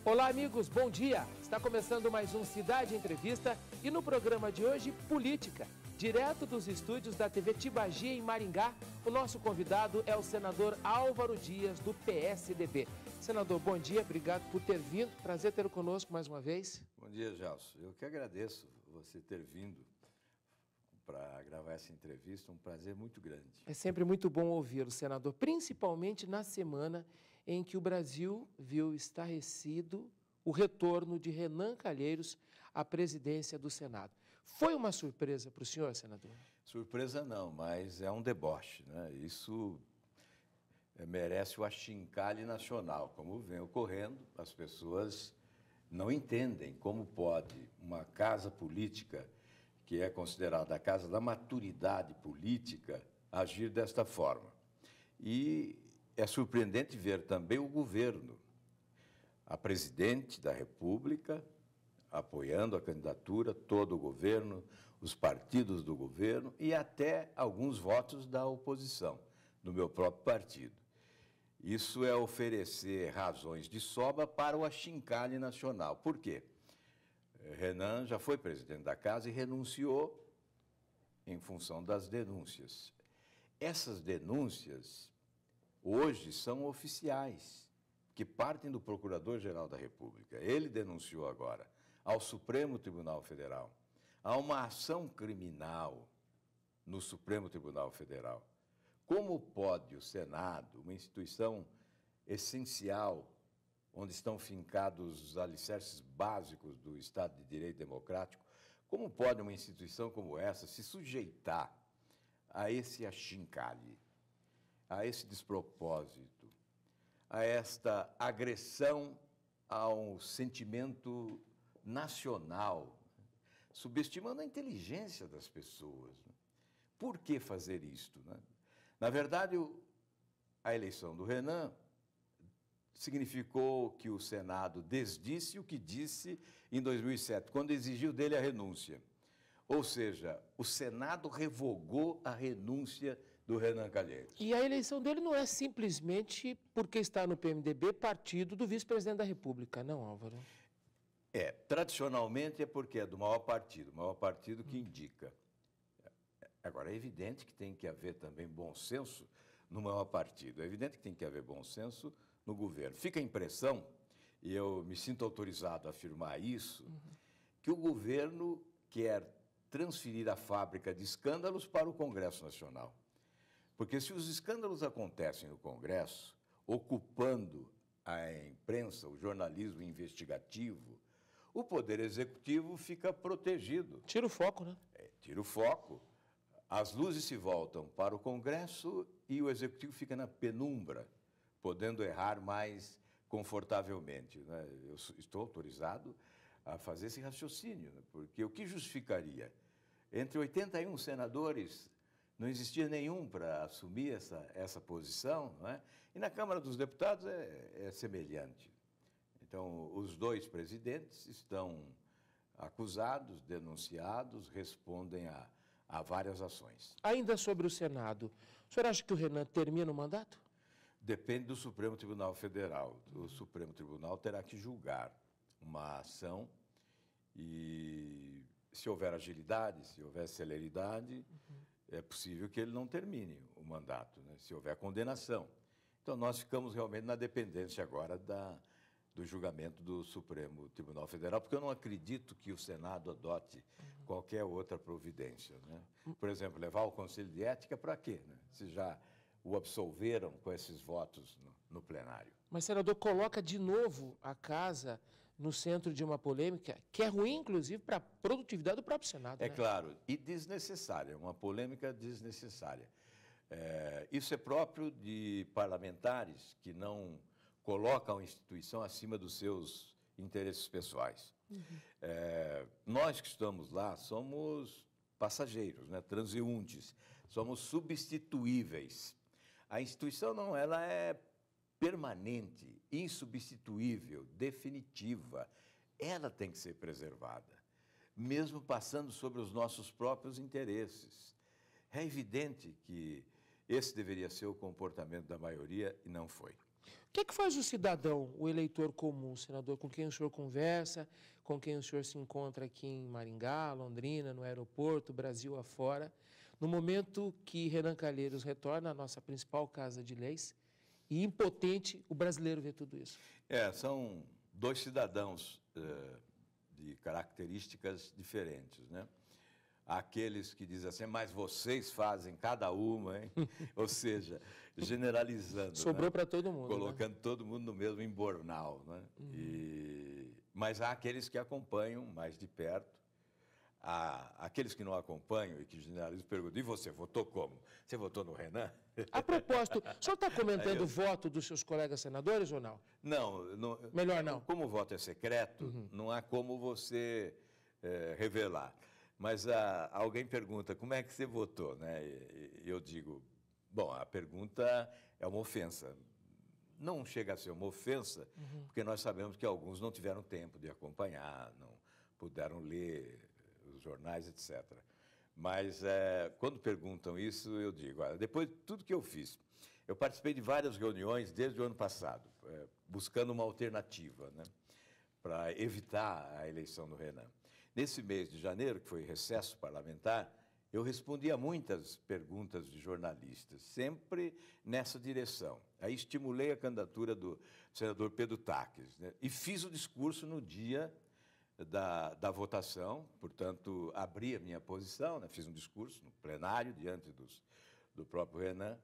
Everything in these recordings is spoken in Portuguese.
Olá, amigos, bom dia! Está começando mais um Cidade Entrevista e no programa de hoje, política. Direto dos estúdios da TV Tibagi, em Maringá, o nosso convidado é o senador Álvaro Dias, do PSDB. Senador, bom dia, obrigado por ter vindo. Prazer tê-lo conosco mais uma vez. Bom dia, Gelson. Eu que agradeço você ter vindo para gravar essa entrevista, um prazer muito grande. É sempre muito bom ouvi-lo, senador, principalmente na semana em que o Brasil viu estarrecido o retorno de Renan Calheiros à presidência do Senado. Foi uma surpresa para o senhor, senador? Surpresa não, mas é um deboche, né? Isso merece o achincalhe nacional, como vem ocorrendo. As pessoas não entendem como pode uma casa política, que é considerada a casa da maturidade política, agir desta forma. E é surpreendente ver também o governo, a presidente da República, apoiando a candidatura, todo o governo, os partidos do governo e até alguns votos da oposição, do meu próprio partido. Isso é oferecer razões de sobra para o achincalhe nacional. Por quê? Renan já foi presidente da casa e renunciou em função das denúncias. Essas denúncias hoje são oficiais, que partem do Procurador-Geral da República. Ele denunciou agora ao Supremo Tribunal Federal. Há uma ação criminal no Supremo Tribunal Federal. Como pode o Senado, uma instituição essencial, onde estão fincados os alicerces básicos do Estado de Direito Democrático, como pode uma instituição como essa se sujeitar a esse achincalhe, a esse despropósito, a esta agressão ao sentimento nacional, subestimando a inteligência das pessoas? Por que fazer isto, né? Na verdade, a eleição do Renan significou que o Senado desdisse o que disse em 2007, quando exigiu dele a renúncia. Ou seja, o Senado revogou a renúncia do Renan Calheiros. E a eleição dele não é simplesmente porque está no PMDB, partido do vice-presidente da República, não, Álvaro? Tradicionalmente é porque é do maior partido que indica. Agora, é evidente que tem que haver também bom senso no maior partido, é evidente que tem que haver bom senso no governo. Fica a impressão, e eu me sinto autorizado a afirmar isso, que o governo quer transferir a fábrica de escândalos para o Congresso Nacional. Porque se os escândalos acontecem no Congresso, ocupando a imprensa, o jornalismo investigativo, o Poder Executivo fica protegido. Tira o foco, né? Tira o foco. As luzes se voltam para o Congresso e o Executivo fica na penumbra, podendo errar mais confortavelmente, né? Eu estou autorizado a fazer esse raciocínio, né? Porque o que justificaria? Entre 81 senadores, não existia nenhum para assumir essa posição, não é? E na Câmara dos Deputados é semelhante. Então, os dois presidentes estão acusados, denunciados, respondem a várias ações. Ainda sobre o Senado, o senhor acha que o Renan termina o mandato? Depende do Supremo Tribunal Federal. O Supremo Tribunal terá que julgar uma ação e, se houver agilidade, se houver celeridade, é possível que ele não termine o mandato, né? Se houver condenação. Então, nós ficamos realmente na dependência agora do julgamento do Supremo Tribunal Federal, porque eu não acredito que o Senado adote qualquer outra providência, né? Por exemplo, levar o Conselho de Ética para quê, né? Se já o absolveram com esses votos no plenário. Mas, senador, coloca de novo a casa no centro de uma polêmica que é ruim, inclusive, para a produtividade do próprio Senado. É claro, e desnecessária, uma polêmica desnecessária. Isso é próprio de parlamentares que não colocam a instituição acima dos seus interesses pessoais. Nós que estamos lá somos passageiros, né, transeuntes, somos substituíveis. A instituição não, ela é permanente, insubstituível, definitiva. Ela tem que ser preservada, mesmo passando sobre os nossos próprios interesses. É evidente que Esse deveria ser o comportamento da maioria e não foi. O que faz o cidadão, o eleitor comum, senador, com quem o senhor conversa, com quem o senhor se encontra aqui em Maringá, Londrina, no aeroporto, Brasil afora, no momento que Renan Calheiros retorna à nossa principal casa de leis, e impotente o brasileiro vê tudo isso? São dois cidadãos de características diferentes, né? Aqueles que dizem assim, mas vocês fazem cada uma, hein? Ou seja, generalizando. Sobrou, né, para todo mundo. Colocando, né? Todo mundo no mesmo embornal, né? Mas há aqueles que acompanham mais de perto. Aqueles que não acompanham e que generalizam perguntam, e você, votou como? Você votou no Renan? A propósito, o senhor está comentando o voto dos seus colegas senadores ou não? Não. Melhor não. Como o voto é secreto, não há como você revelar. Mas alguém pergunta, como é que você votou? Né? E eu digo, bom, a pergunta é uma ofensa. Não chega a ser uma ofensa, porque nós sabemos que alguns não tiveram tempo de acompanhar, não puderam ler os jornais, etc. Mas quando perguntam isso, eu digo, olha, depois de tudo que eu fiz, eu participei de várias reuniões desde o ano passado, buscando uma alternativa, né, para evitar a eleição do Renan. Nesse mês de janeiro, que foi recesso parlamentar, eu respondi a muitas perguntas de jornalistas, sempre nessa direção. Aí estimulei a candidatura do senador Pedro Taques, né, e fiz o discurso no dia da votação, portanto, abri a minha posição, né, fiz um discurso no plenário, diante do próprio Renan,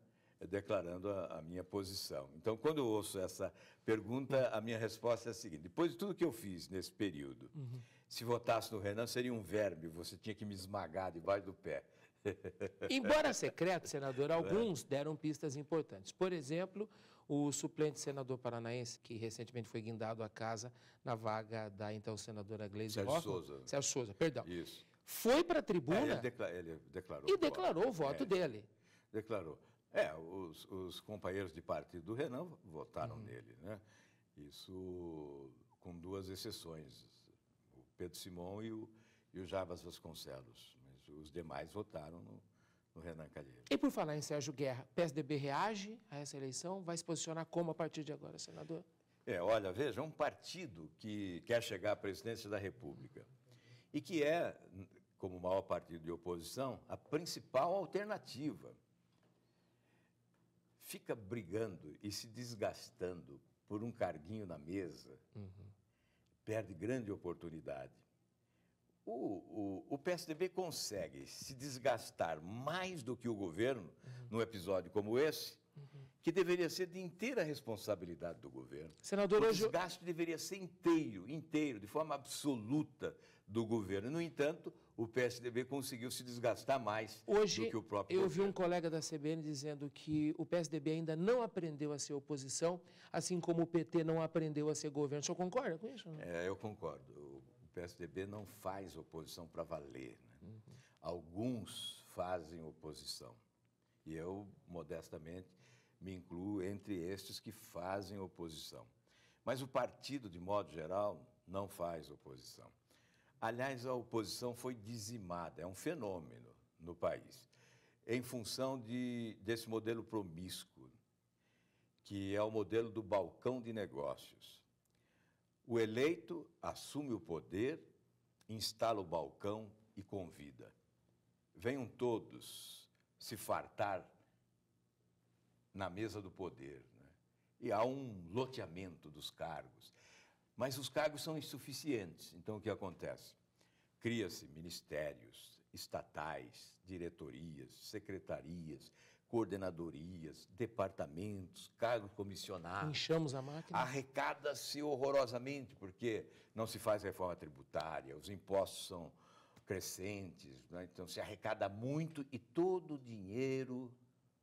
declarando a minha posição. Então, quando eu ouço essa pergunta, a minha resposta é a seguinte, depois de tudo que eu fiz nesse período, se votasse no Renan, seria um verme, você tinha que me esmagar debaixo do pé. Embora secreto, senador, alguns deram pistas importantes. Por exemplo, o suplente senador paranaense, que recentemente foi guindado à casa na vaga da então senadora Gleisi Hoffmann. Sérgio Souza, perdão. Isso. Foi para a tribuna ele declarou e declarou o voto dele. Declarou. Os companheiros de partido do Renan votaram nele, né? Isso com duas exceções, o Pedro Simão e o Jarbas Vasconcelos. Mas os demais votaram no Renan Calheiros. E por falar em Sérgio Guerra, PSDB reage a essa eleição? Vai se posicionar como a partir de agora, senador? Olha, veja, um partido que quer chegar à presidência da República e que é, como maior partido de oposição, a principal alternativa. Fica brigando e se desgastando por um carguinho na mesa, perde grande oportunidade. O PSDB consegue se desgastar mais do que o governo num episódio como esse, que deveria ser de inteira responsabilidade do governo. Senador, o desgaste deveria ser inteiro, de forma absoluta do governo. No entanto, o PSDB conseguiu se desgastar mais do que o próprio governo. Eu vi um colega da CBN dizendo que o PSDB ainda não aprendeu a ser oposição, assim como o PT não aprendeu a ser governo. O senhor concorda com isso? Eu concordo. O PSDB não faz oposição para valer, né? Alguns fazem oposição. E eu, modestamente, me incluo entre estes que fazem oposição. Mas o partido, de modo geral, não faz oposição. Aliás, a oposição foi dizimada, é um fenômeno no país, em função desse modelo promíscuo, que é o modelo do balcão de negócios. O eleito assume o poder, instala o balcão e convida. Venham todos se fartar na mesa do poder, né? E há um loteamento dos cargos. Mas os cargos são insuficientes. Então, o que acontece? Cria-se ministérios estatais, diretorias, secretarias, coordenadorias, departamentos, cargos comissionados. Enchamos a máquina. Arrecada-se horrorosamente, porque não se faz reforma tributária, os impostos são crescentes, né? Então se arrecada muito e todo o dinheiro,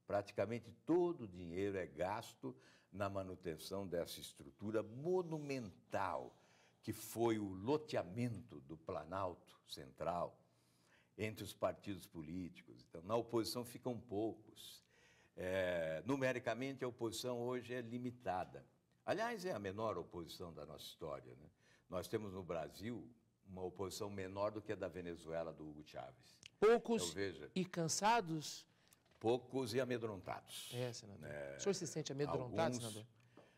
praticamente todo o dinheiro é gasto na manutenção dessa estrutura monumental que foi o loteamento do Planalto Central entre os partidos políticos. Então, na oposição ficam poucos. Numericamente, a oposição hoje é limitada. Aliás, é a menor oposição da nossa história, né? Nós temos no Brasil uma oposição menor do que a da Venezuela, do Hugo Chávez. Poucos e cansados? poucos e amedrontados. Senador. O senhor se sente amedrontado, senador?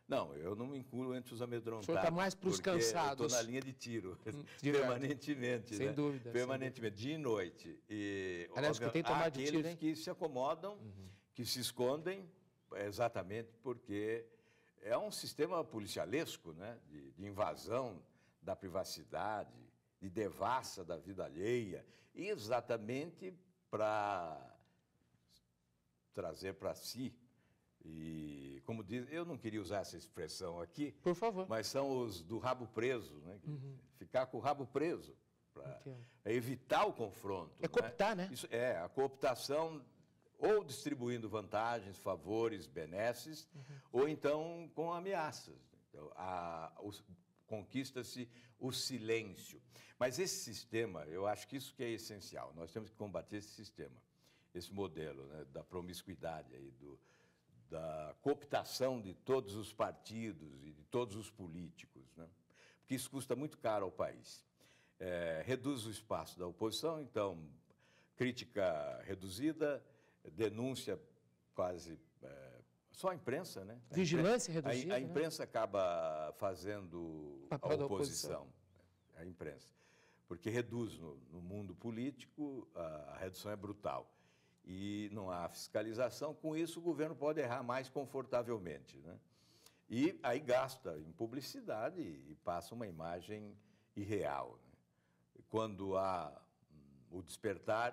Não, eu não me incluo entre os amedrontados. O senhor está mais para os cansados. Eu estou na linha de tiro, permanentemente. Sem dúvida. Permanentemente, dia e noite. E, aliás, que tem tomado de tiro, hein? Aqueles que se acomodam, que se escondem, exatamente porque é um sistema policialesco, né, de invasão da privacidade, de devassa da vida alheia, exatamente para trazer para si. E, como diz, eu não queria usar essa expressão aqui, por favor, mas são os do rabo preso, né? Ficar com o rabo preso, para evitar o confronto. É cooptar, né? Isso é, a cooptação, ou distribuindo vantagens, favores, benesses, ou então com ameaças. Então, conquista-se o silêncio. Mas esse sistema, eu acho que isso que é essencial. Nós temos que combater esse sistema, esse modelo, né, da promiscuidade, aí, da cooptação de todos os partidos e de todos os políticos, né? Porque isso custa muito caro ao país. Reduz o espaço da oposição, então, crítica reduzida, denúncia quase... só a imprensa, né? Vigilância reduzida. A imprensa, né, acaba fazendo a oposição, a imprensa, porque reduz no mundo político, a redução é brutal. E não há fiscalização, com isso o governo pode errar mais confortavelmente, né? E aí gasta em publicidade e passa uma imagem irreal, né? E quando há o despertar,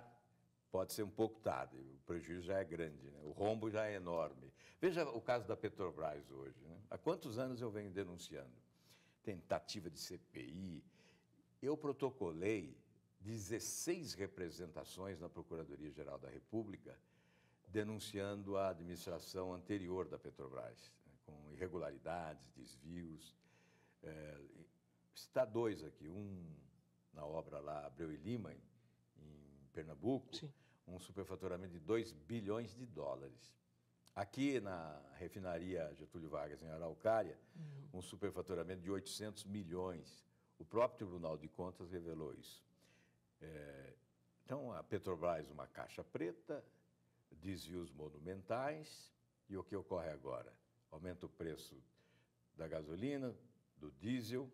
pode ser um pouco tarde, o prejuízo já é grande, né? O rombo já é enorme. Veja o caso da Petrobras hoje, né? Há quantos anos eu venho denunciando? Tentativa de CPI. Eu protocolei 16 representações na Procuradoria-Geral da República denunciando a administração anterior da Petrobras, né, com irregularidades, desvios. Citar dois aqui, um na obra lá Abreu e Lima, em Pernambuco, sim, um superfaturamento de 2 bilhões de dólares. Aqui na refinaria Getúlio Vargas, em Araucária, um superfaturamento de 800 milhões. O próprio Tribunal de Contas revelou isso. Então, a Petrobras, uma caixa preta, desvios monumentais, e o que ocorre agora? Aumenta o preço da gasolina, do diesel,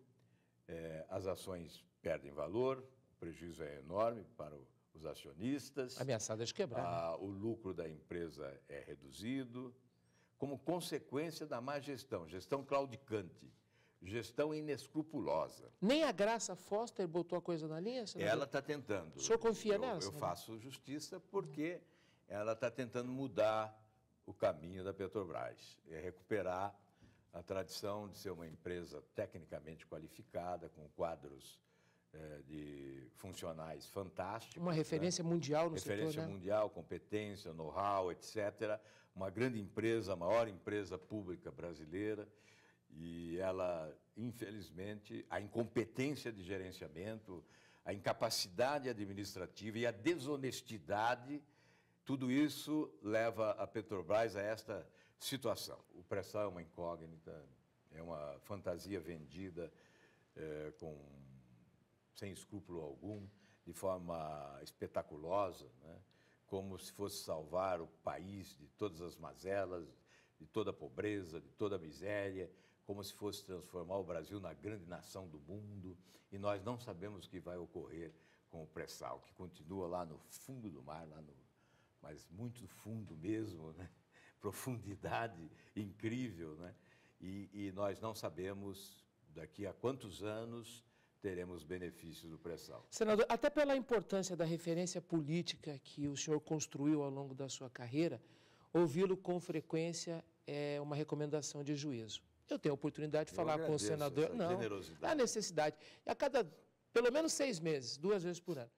as ações perdem valor, o prejuízo é enorme para os acionistas. Ameaçadas de quebrar. O lucro da empresa é reduzido, como consequência da má gestão, gestão claudicante. Gestão inescrupulosa. Nem a Graça Foster botou a coisa na linha, senador? Ela está tentando. O senhor confia nela? Eu faço justiça porque ela está tentando mudar o caminho da Petrobras. Recuperar a tradição de ser uma empresa tecnicamente qualificada, com quadros de funcionais fantásticos. Uma referência, né, mundial no setor, referência mundial, competência, know-how, etc. Uma grande empresa, a maior empresa pública brasileira. E ela, infelizmente, a incompetência de gerenciamento, a incapacidade administrativa e a desonestidade, tudo isso leva a Petrobras a esta situação. O pré-sal é uma incógnita, é uma fantasia vendida sem escrúpulo algum, de forma espetaculosa, né? Como se fosse salvar o país de todas as mazelas, de toda a pobreza, de toda a miséria, como se fosse transformar o Brasil na grande nação do mundo, e nós não sabemos o que vai ocorrer com o pré-sal, que continua lá no fundo do mar, mas muito fundo mesmo, né? Profundidade incrível, né? E nós não sabemos daqui a quantos anos teremos benefícios do pré-sal. Senador, até pela importância da referência política que o senhor construiu ao longo da sua carreira, ouvi-lo com frequência é uma recomendação de juízo. Eu tenho a oportunidade de falar com o senador. Não, a necessidade. A cada, pelo menos 6 meses, 2 vezes por ano.